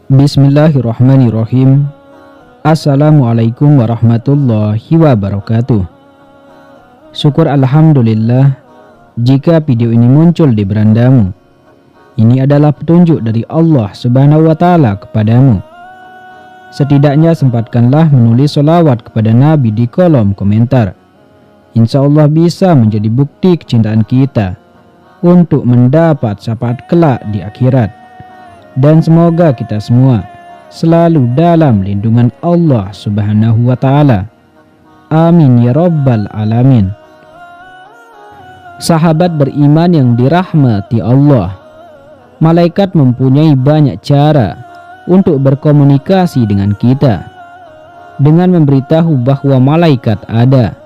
Bismillahirrahmanirrahim. Assalamualaikum warahmatullahi wabarakatuh. Syukur alhamdulillah jika video ini muncul di berandamu. Ini adalah petunjuk dari Allah Subhanahu wa Ta'ala kepadamu. Setidaknya sempatkanlah menulis sholawat kepada Nabi di kolom komentar. Insya Allah bisa menjadi bukti kecintaan kita untuk mendapat syafaat kelak di akhirat. Dan semoga kita semua selalu dalam lindungan Allah Subhanahu wa Ta'ala. Amin ya rabbal alamin. Sahabat beriman yang dirahmati Allah, malaikat mempunyai banyak cara untuk berkomunikasi dengan kita. Dengan memberitahu bahwa malaikat ada,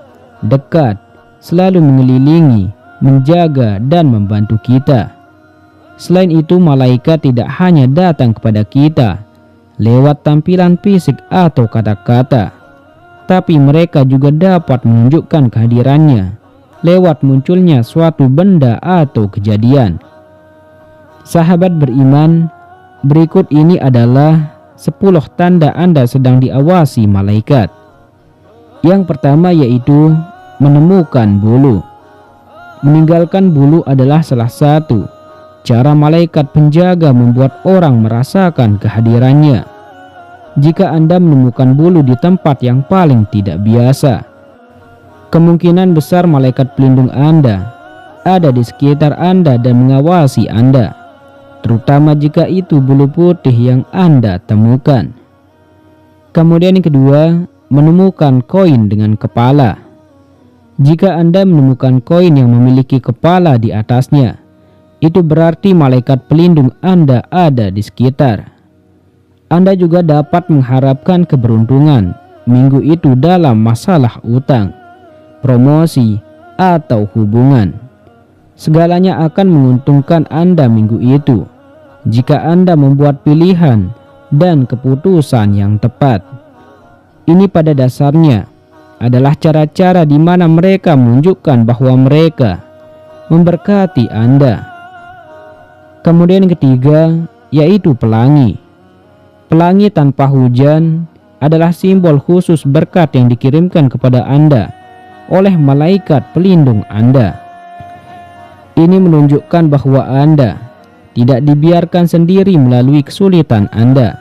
dekat, selalu mengelilingi, menjaga dan membantu kita. Selain itu, malaikat tidak hanya datang kepada kita lewat tampilan fisik atau kata-kata, tapi mereka juga dapat menunjukkan kehadirannya lewat munculnya suatu benda atau kejadian. Sahabat beriman, berikut ini adalah 10 tanda Anda sedang diawasi malaikat. Yang pertama yaitu menemukan bulu. Meninggalkan bulu adalah salah satu cara malaikat penjaga membuat orang merasakan kehadirannya. Jika Anda menemukan bulu di tempat yang paling tidak biasa, kemungkinan besar malaikat pelindung Anda ada di sekitar Anda dan mengawasi Anda, terutama jika itu bulu putih yang Anda temukan. Kemudian yang kedua, menemukan koin dengan kepala. Jika Anda menemukan koin yang memiliki kepala di atasnya, itu berarti malaikat pelindung Anda ada di sekitar. Anda juga dapat mengharapkan keberuntungan minggu itu dalam masalah utang, promosi, atau hubungan. Segalanya akan menguntungkan Anda minggu itu jika Anda membuat pilihan dan keputusan yang tepat. Ini pada dasarnya adalah cara-cara di mana mereka menunjukkan bahwa mereka memberkati Anda. Kemudian yang ketiga yaitu pelangi. Pelangi tanpa hujan adalah simbol khusus berkat yang dikirimkan kepada Anda oleh malaikat pelindung Anda. Ini menunjukkan bahwa Anda tidak dibiarkan sendiri melalui kesulitan Anda,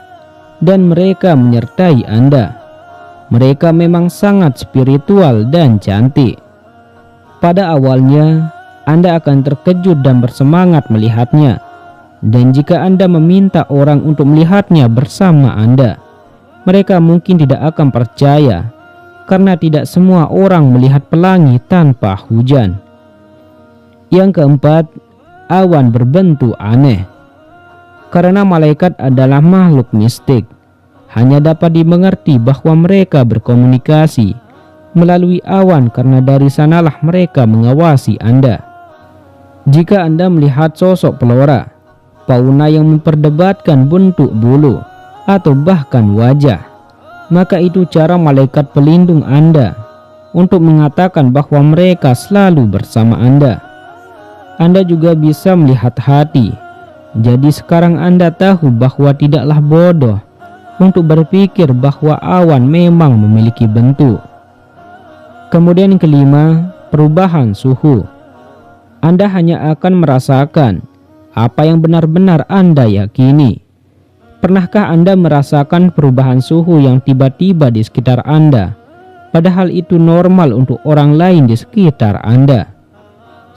dan mereka menyertai Anda. Mereka memang sangat spiritual dan cantik. Pada awalnya Anda akan terkejut dan bersemangat melihatnya. Dan jika Anda meminta orang untuk melihatnya bersama Anda, mereka mungkin tidak akan percaya karena tidak semua orang melihat pelangi tanpa hujan. Yang keempat, awan berbentuk aneh. Karena malaikat adalah makhluk mistik, hanya dapat dimengerti bahwa mereka berkomunikasi melalui awan karena dari sanalah mereka mengawasi Anda. Jika Anda melihat sosok pelora, fauna yang memperdebatkan bentuk bulu atau bahkan wajah, maka itu cara malaikat pelindung Anda untuk mengatakan bahwa mereka selalu bersama Anda. Anda juga bisa melihat hati. Jadi sekarang Anda tahu bahwa tidaklah bodoh untuk berpikir bahwa awan memang memiliki bentuk. Kemudian yang kelima, perubahan suhu. Anda hanya akan merasakan apa yang benar-benar Anda yakini. Pernahkah Anda merasakan perubahan suhu yang tiba-tiba di sekitar Anda, padahal itu normal untuk orang lain di sekitar Anda?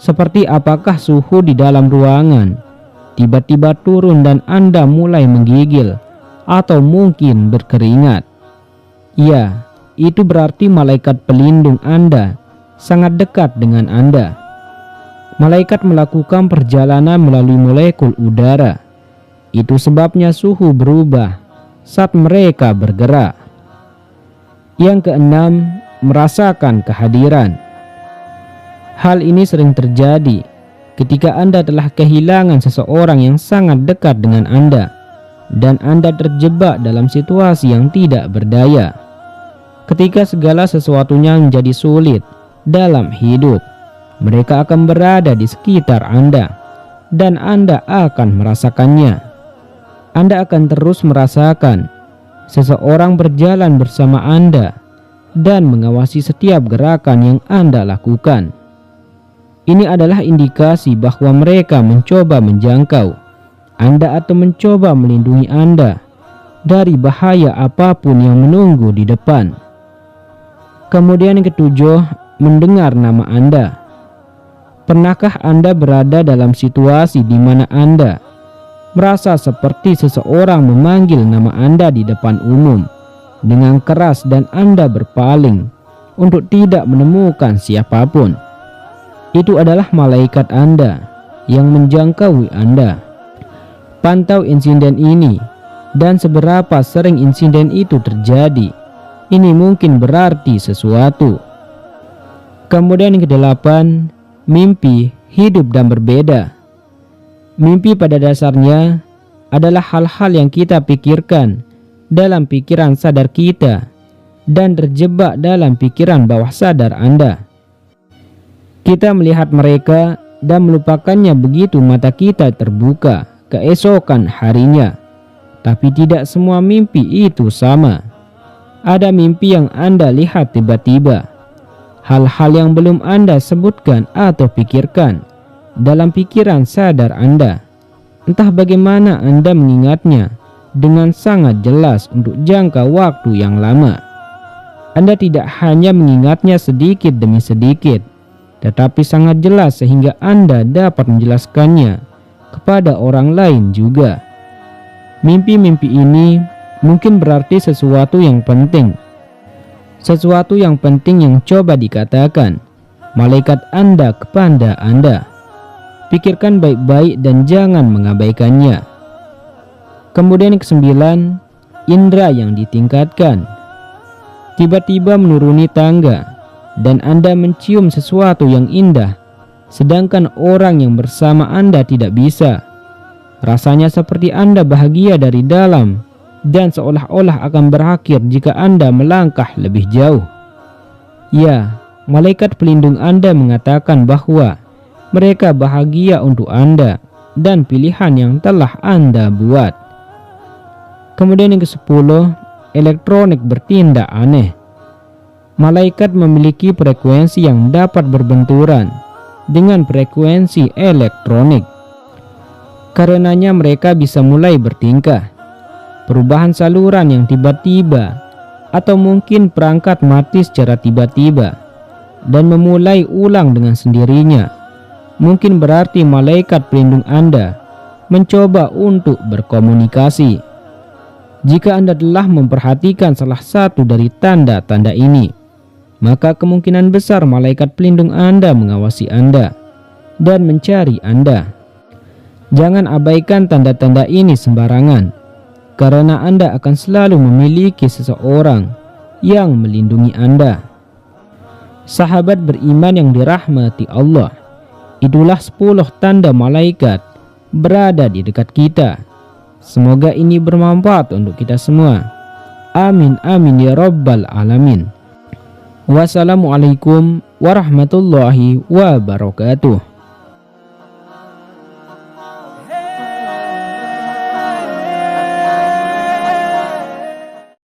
Seperti apakah suhu di dalam ruangan tiba-tiba turun dan Anda mulai menggigil atau mungkin berkeringat? Ya, itu berarti malaikat pelindung Anda sangat dekat dengan Anda. Malaikat melakukan perjalanan melalui molekul udara. Itu sebabnya suhu berubah saat mereka bergerak. Yang keenam, merasakan kehadiran. Hal ini sering terjadi ketika Anda telah kehilangan seseorang yang sangat dekat dengan Anda dan Anda terjebak dalam situasi yang tidak berdaya. Ketika segala sesuatunya menjadi sulit dalam hidup, mereka akan berada di sekitar Anda dan Anda akan merasakannya. Anda akan terus merasakan seseorang berjalan bersama Anda dan mengawasi setiap gerakan yang Anda lakukan. Ini adalah indikasi bahwa mereka mencoba menjangkau Anda atau mencoba melindungi Anda dari bahaya apapun yang menunggu di depan. Kemudian yang ketujuh, mendengar nama Anda. Pernahkah Anda berada dalam situasi di mana Anda merasa seperti seseorang memanggil nama Anda di depan umum dengan keras dan Anda berpaling untuk tidak menemukan siapapun? Itu adalah malaikat Anda yang menjangkau Anda. Pantau insiden ini dan seberapa sering insiden itu terjadi. Ini mungkin berarti sesuatu. Kemudian yang kedelapan, mimpi, hidup dan berbeda. Mimpi pada dasarnya adalah hal-hal yang kita pikirkan dalam pikiran sadar kita dan terjebak dalam pikiran bawah sadar Anda. Kita melihat mereka dan melupakannya begitu mata kita terbuka keesokan harinya. Tapi tidak semua mimpi itu sama. Ada mimpi yang Anda lihat tiba-tiba. Hal-hal yang belum Anda sebutkan atau pikirkan dalam pikiran sadar Anda. Entah bagaimana Anda mengingatnya dengan sangat jelas untuk jangka waktu yang lama. Anda tidak hanya mengingatnya sedikit demi sedikit, tetapi sangat jelas sehingga Anda dapat menjelaskannya kepada orang lain juga. Mimpi-mimpi ini mungkin berarti sesuatu yang penting. Sesuatu yang penting yang coba dikatakan malaikat Anda kepada Anda. Pikirkan baik-baik dan jangan mengabaikannya. Kemudian yang kesembilan, indera yang ditingkatkan. Tiba-tiba menuruni tangga dan Anda mencium sesuatu yang indah, sedangkan orang yang bersama Anda tidak bisa. Rasanya seperti Anda bahagia dari dalam dan seolah-olah akan berakhir jika Anda melangkah lebih jauh. Ya, malaikat pelindung Anda mengatakan bahwa mereka bahagia untuk Anda dan pilihan yang telah Anda buat. Kemudian yang ke-10, elektronik bertindak aneh. Malaikat memiliki frekuensi yang dapat berbenturan dengan frekuensi elektronik. Karenanya mereka bisa mulai bertingkah. Perubahan saluran yang tiba-tiba atau mungkin perangkat mati secara tiba-tiba dan memulai ulang dengan sendirinya. Mungkin berarti malaikat pelindung Anda mencoba untuk berkomunikasi. Jika Anda telah memperhatikan salah satu dari tanda-tanda ini, maka kemungkinan besar malaikat pelindung Anda mengawasi Anda dan mencari Anda. Jangan abaikan tanda-tanda ini sembarangan, karena Anda akan selalu memiliki seseorang yang melindungi Anda. Sahabat beriman yang dirahmati Allah, itulah 10 tanda malaikat berada di dekat kita. Semoga ini bermanfaat untuk kita semua. Amin amin ya rabbal alamin. Wassalamualaikum warahmatullahi wabarakatuh.